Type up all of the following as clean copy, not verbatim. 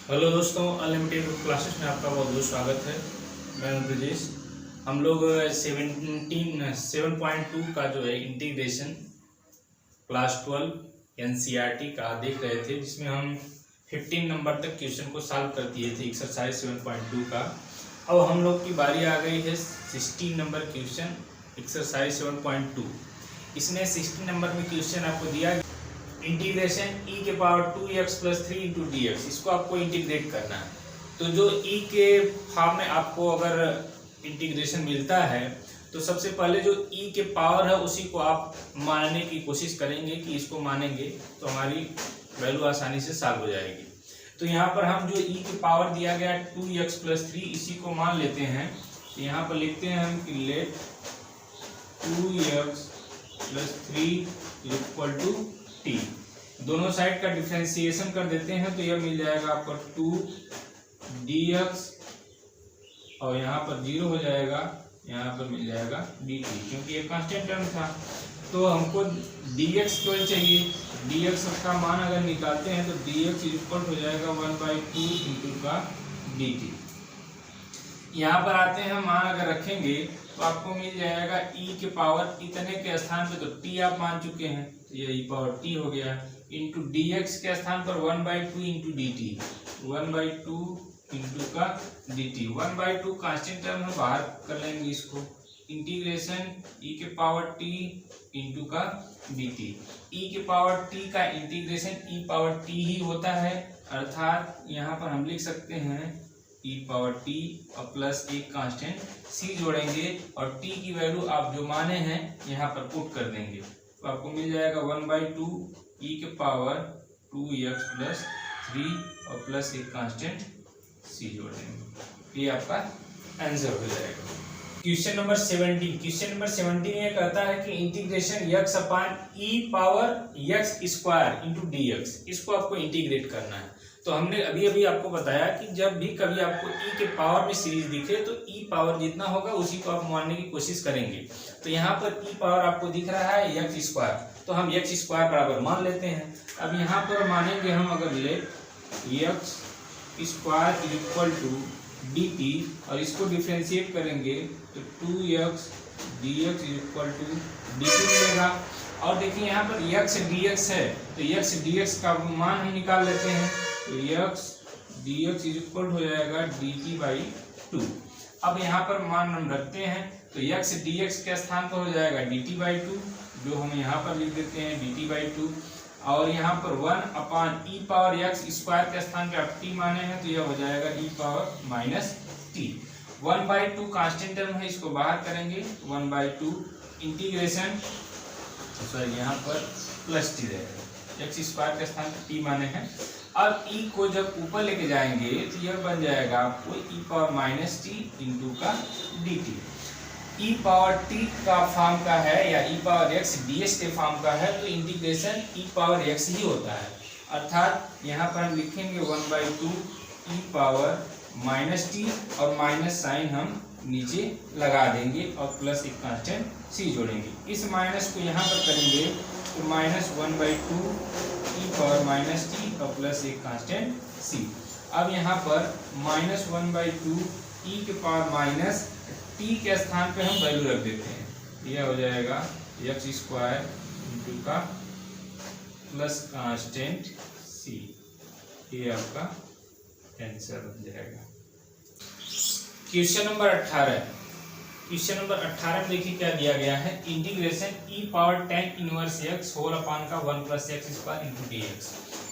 Hello दोस्तों, unlimited classes में आपका बहुत बहुत स्वागत है। मैं हूं ब्रजेश। हम लोग 7.2 का जो है इंटीग्रेशन क्लास 12 एनसीईआरटी का देख रहे थे, जिसमें हम 15 नंबर तक क्वेश्चन को सॉल्व कर दिए थे एक्सरसाइज 7.2 का। अब हम लोग की बारी आ गई है 16 नंबर क्वेश्चन एक्सरसाइज 7.2। इसमें 16 नंबर में क्वेश्चन आपको दिया इंटीग्रेशन e के power 2x plus 3 into D x, इसको आपको इंटीग्रेट करना है। तो जो e के फॉर्म में आपको अगर इंटीग्रेशन मिलता है तो सबसे पहले जो e के पावर है उसी को आप मानने की कोशिश करेंगे कि इसको मानेंगे तो हमारी वैल्यू आसानी से सॉल्व हो जाएगी। तो यहाँ पर हम जो e के पावर दिया गया 2x प्लस 3 इसी को मान लेते हैं। तो यहाँ पर लिखते हैं हम कि let 2x plus 3 equal to T. दोनों साइड का डिफरेंशिएशन कर देते हैं तो यह मिल जाएगा आपको 2dx और यहाँ पर 0 हो जाएगा, यहाँ पर मिल जाएगा dt, क्योंकि ये कांस्टेंट टर्म था। तो हमको dx केवल चाहिए। dx का मान अगर निकालते हैं तो dx इक्वल हो जाएगा 1/2 इंटू का dt। यहाँ पर आते हैं, मान अगर रखेंगे तो आपको मिल जाएगा e के पावर इतने के स्थान पे तो t आप मान चुके हैं, तो ये e पावर t हो गया, इंटू dx के स्थान पर 1/2 इंटू dt, 1/2 इंटू का dt। 1/2 कांस्टेंट टर्म में बाहर कर लेंगे इसको, इंटीग्रेशन e के पावर t इंटू का dt। e के पावर t का इंटीग्रेशन e पावर t ही होता है, अर्थात यहाँ पर हम लिख सकते हैं e पावर t और प्लस एक कांस्टेंट c जोड़ेंगे और t की वैल्यू आप जो माने हैं यहाँ पर पुट कर देंगे तो आपको मिल जाएगा 1/2 e के पावर 2x प्लस 3 और प्लस एक कांस्टेंट c जोड़ेंगे। ये आपका आंसर हो जाएगा। Question number 17। क्वेश्चन नंबर 17 ये कहता है कि इंटीग्रेशन x अपान e power x square into D x, इसको आपको इंटीग्रेट करना है। तो हमने अभी अभी आपको बताया कि जब भी कभी आपको e के पावर में सीरीज दिखे तो e पावर जितना होगा उसी को आप मानने की कोशिश करेंगे। तो यहाँ पर e पावर आपको दिख रहा है x स्क्वायर, तो हम x स्क्वायर बराबर मान लेते हैं। अब यहाँ पर मानेंगे हम, अगर let x square equal to dt और इसको डिफ्रेंशिएट करेंगे तो 2x dx equal to dt मिलेगा। और देखिए यहाँ पर x dx है तो x dx का मान हम निकाल लेते हैं, तो x dx इक्वल हो जाएगा dt/2। अब यहाँ पर मान हम रखते हैं तो x dx के स्थान पर हो जाएगा dt/2, जो हम यहाँ पर लिख देते हैं dt/2। और यहाँ पर 1 अपान e पावर x स्क्वायर के स्थान पे आप t माने हैं तो यह हो जाएगा e power minus t। 1/2 constant term है, इसको बाहर करेंगे 1/2 इंटीग्रेशन, सॉरी यहाँ पर प्लस टी रहेगा, x स्क्वायर के स्थान पे t माने हैं। अब e को जब ऊपर लेके जाएंगे तो यह बन जाएगा आपको e power minus T into का dt। e पावर t का फॉर्म का है या e पावर x ds के फॉर्म का है तो इंटीग्रेशन e पावर x ही होता है, अर्थात यहाँ पर हम लिखेंगे 1/2 e पावर माइनस टी और माइनस साइन हम नीचे लगा देंगे और प्लस एक कांस्टेंट c जोड़ेंगे। इस माइनस को यहाँ पर करेंगे तो minus 1/2 e power minus T और प्लस एक कांस्टेंट c। अब यहाँ पर माइनस 1/2 e के पावर माइनस t के स्थान पे हम वैल्यू रख देते हैं, यह हो जाएगा x स्क्वायर इंटू का प्लस कांस्टेंट c। ये आपका आंसर बन जाएगा। Question number 18। क्वेश्चन नंबर 18 में देखिए क्या दिया गया है, integration e power tan inverse x whole upon का 1 plus X square into D X.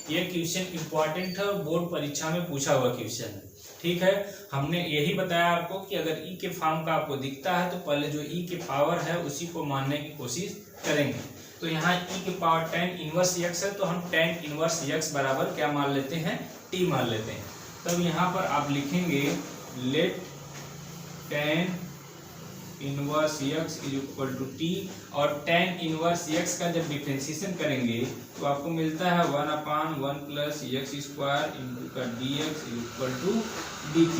ये क्वेश्चन इंपॉर्टेंट है, बोर्ड परीक्षा में पूछा हुआ क्वेश्चन है। ठीक है, हमने यही बताया आपको कि अगर e के फॉर्म का आपको दिखता है तो पहले जो e के पावर है उसी को मानने की कोशिश करेंगे। तो यहाँ e के पावर tan इनवर्स x है तो हम tan इनवर्स x बराबर क्या मान लेते हैं, t मान लेते हैं। तब यहाँ पर आप लिखेंगे let tan inverse x is equal to t और tan इनवर्स x का जब डिफरेंशिएशन करेंगे तो आपको मिलता है 1/1 प्लस एक्स स्क्वायर इंटू का D X equal to dt।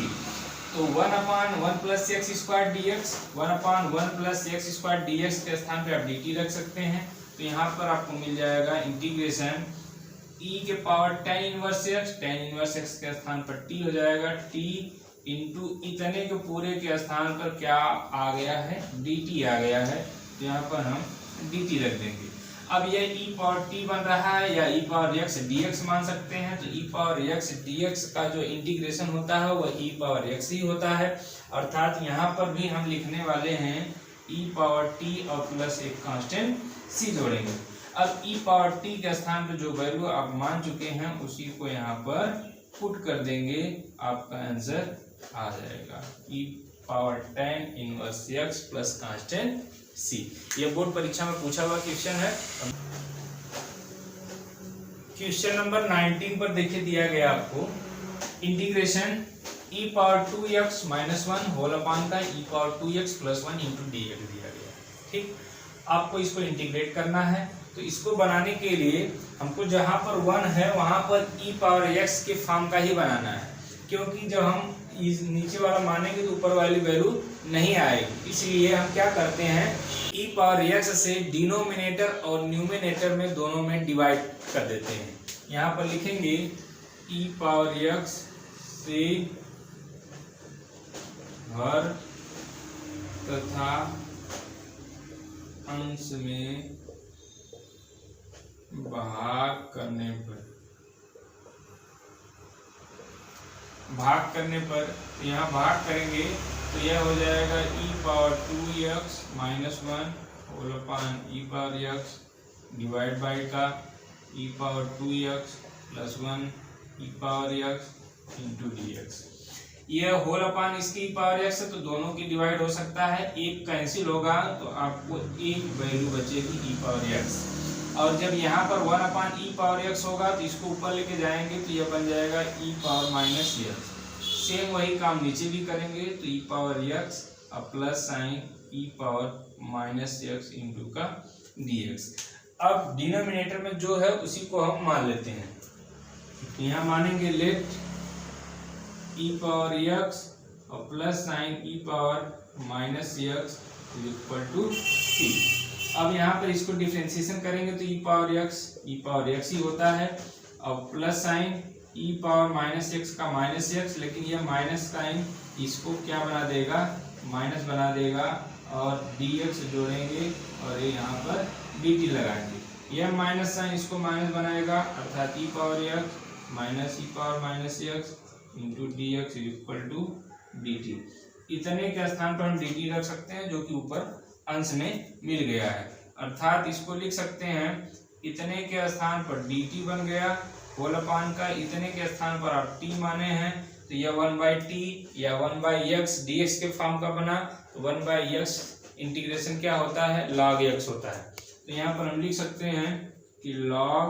तो 1/1 plus X square D X, 1/1 plus X square D X के स्थान पे आप dt रख सकते हैं। तो यहाँ पर आपको मिल जाएगा इंटीग्रेशन e के पावर tan इनवर्स x के स्थान पर t हो जाएगा, t इंटू इतने के पूरे के स्थान पर क्या आ गया है, dt आ गया है, तो यहाँ पर हम dt रख देंगे। अब ये e पावर t बन रहा है या e पावर x dx मान सकते हैं, तो e पावर x dx का जो इंटीग्रेशन होता है वह e पावर x ही होता है, अर्थात यहाँ पर भी हम लिखने वाले हैं e पावर t और प्लस एक कांस्टेंट c जोड़ेंगे। अब e पावर t के स्थान पर जो वैल्यू आप मान चुके हैं उसी को यहाँ पर पुट कर देंगे, आपका आंसर आ जाएगा e power tan inverse x plus constant c। यह बोर्ड परीक्षा में पूछा हुआ क्वेश्चन है। क्वेश्चन नंबर 19 पर देखिए दिया गया आपको integration e power 2x minus 1 whole upon का e power 2x plus 1 into dx दिया गया। ठीक, आपको इसको इंटीग्रेट करना है, तो इसको बनाने के लिए हमको जहां पर 1 है वहां पर e पावर x के फॉर्म का ही बनाना है, क्योंकि जब हम इस नीचे वाला मानेंगे तो ऊपर वाली वैल्यू नहीं आएगी। इसलिए हम क्या करते हैं, e पावर x से डिनोमिनेटर और न्यूमिनेटर में दोनों में डिवाइड कर देते हैं। यहाँ पर लिखेंगे e पावर x से हर तथा अंश में भाग करने पर यहाँ भाग करेंगे तो यह हो जाएगा e power 2x minus 1 whole upon e power x divide by का e power 2x plus 1 e power x into dx। यह होल अपान इसकी e पावर x है तो दोनों की डिवाइड हो सकता है, एक कैंसिल होगा तो आपको एक वैल्यू बचेगी e पावर x, और जब यहाँ पर 1 अपान e पावर x होगा तो इसको ऊपर लेके जाएंगे तो यह बन जाएगा e power minus x। Same वही काम नीचे भी करेंगे तो e पावर x और plus sign e power minus x into का dx। अब डिनोमिनेटर में जो है उसी को हम मान लेते हैं, यहाँ मानेंगे लेट e पावर x और plus sign e power minus x equal to c। अब यहाँ पर इसको डिफरेंशिएशन करेंगे तो e पावर x ही होता है, और plus sign e power minus x का माइनस x, लेकिन यह माइनस साइन इसको क्या बना देगा, माइनस बना देगा, और dx जोड़ेंगे और ये यहाँ पर dt लगाएंगे। यह माइनस साइन इसको माइनस बनाएगा, अर्थात e power x minus e power minus x into dx equal to dt। इतने के स्थान पर हम dt रख सकते हैं जो कि ऊपर अंश में मिल गया है, अर्थात इसको लिख सकते हैं इतने के स्थान पर dt बन गया, होल अपान का इतने के स्थान पर आप t माने हैं तो यह 1/t या 1/x dx के फॉर्म का बना, तो 1/x इंटीग्रेशन क्या होता है, log x होता है। तो यहाँ पर हम लिख सकते हैं कि log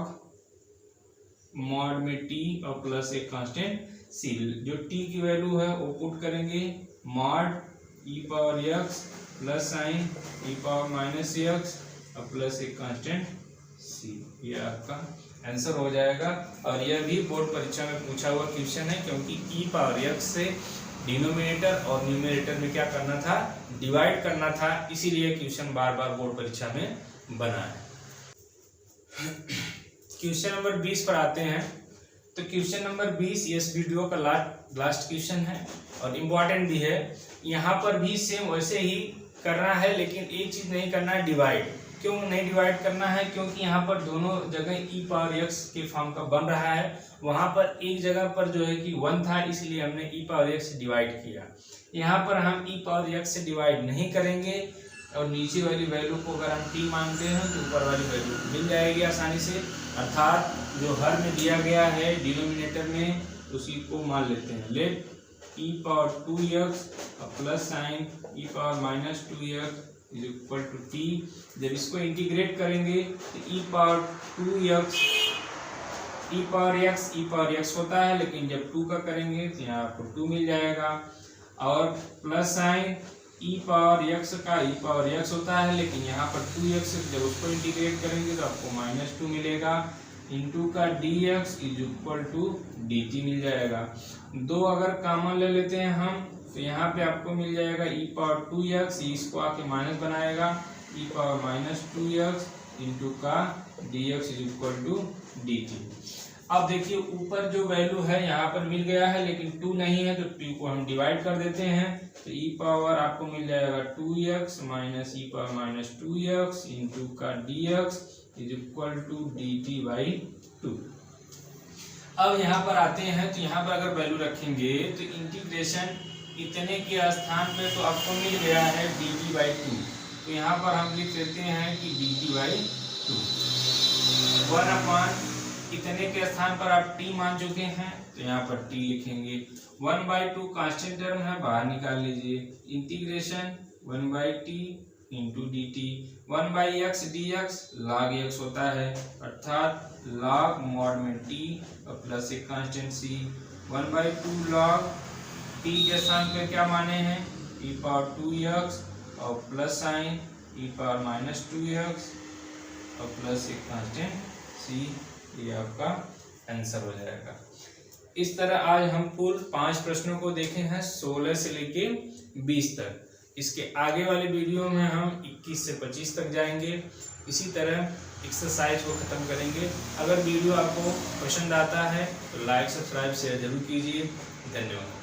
मॉड में t और प्लस एक कांस्टेंट c, जो t की वैल्यू है वो पुट करेंगे mod e power x plus sign e power minus x और प्लस एक कांस्टेंट c। ये आपका आंसर हो जाएगा, और यह भी बोर्ड परीक्षा में पूछा हुआ क्वेश्चन है, क्योंकि e पावर x से डिनोमिनेटर और न्यूमरेटर में क्या करना था, डिवाइड करना था, इसीलिए क्वेश्चन बार बार बोर्ड परीक्षा में बना है। क्वेश्चन नंबर 20 पर आते हैं। तो क्वेश्चन नंबर 20 इस वीडियो का लास्ट क्वेश्चन है और इम्पोर्टेंट भी है। यहाँ पर भी सेम वैसे ही करना है, लेकिन एक चीज नहीं करना है, डिवाइड। क्यों नहीं डिवाइड करना है, क्योंकि यहाँ पर दोनों जगह e पावर x के फॉर्म का बन रहा है, वहां पर एक जगह पर जो है कि 1 था, इसलिए हमने e पावर x से डिवाइड किया। यहाँ पर हम e पावर x से डिवाइड नहीं करेंगे, और नीचे वाली वैल्यू को अगर हम t मानते हैं तो ऊपर वाली वैल्यू मिल जाएगी आसानी से, अर्थात जो हर में दिया गया है डिनोमिनेटर में उसी को मान लेते हैं। Let e power 2x plus sign e power minus 2x is equal to t। जब इसको इंटीग्रेट करेंगे तो e पावर x होता है, लेकिन जब 2 का करेंगे तो यहाँ आपको 2 मिल जाएगा, और plus sign e power x का e पावर x होता है, लेकिन यहाँ पर 2x, जब उसको इंटीग्रेट करेंगे तो आपको -2 मिलेगा, इंटू का dx is equal to dt मिल जाएगा। 2 अगर कॉमन ले लेते हैं हम तो यहाँ पे आपको मिल जाएगा e पावर 2x, इसको आके माइनस बनाएगा, e पावर -2x इंटू का dx is equal to dt। अब देखिए ऊपर जो वैल्यू है यहाँ पर मिल गया है, लेकिन 2 नहीं है, तो 2 को हम डिवाइड कर देते हैं। तो ई पावर आपको मिल जाएगा 2x minus e power minus 2x into का dx is equal to dt/2। अब यहाँ पर आते हैं, तो यहाँ पर अगर वैल्यू रखेंगे तो इंटीग्रेशन इतने के स्थान पे तो आपको मिल गया है dt/2। तो यहाँ पर हम लिख देते हैं कि dt/2। 1/, इतने के स्थान पर आप t मान चुके हैं, तो यहाँ पर t लिखेंगे। 1/2 कांस्टेंट टर्म है, बाहर निकाल लीजिए। Integration 1/t into dt। 1/x dx log x होता है, अर्थात log मॉड में t और प्लस एक कांस्टेंट c। 1/2 log t के स्थान पे क्या माने हैं, e पावर 2x और plus sign e power minus 2x और प्लस एक कांस्टेंट c। ये आपका आंसर हो जाएगा। इस तरह आज हम कुल 5 प्रश्नों को देखे हैं, 16 से लेके 20 तक। इसके आगे वाले वीडियो में हम 21 से 25 तक जाएंगे। इसी तरह एक्सरसाइज को ख़त्म करेंगे। अगर वीडियो आपको पसंद आता है तो लाइक सब्सक्राइब शेयर जरूर कीजिए। धन्यवाद।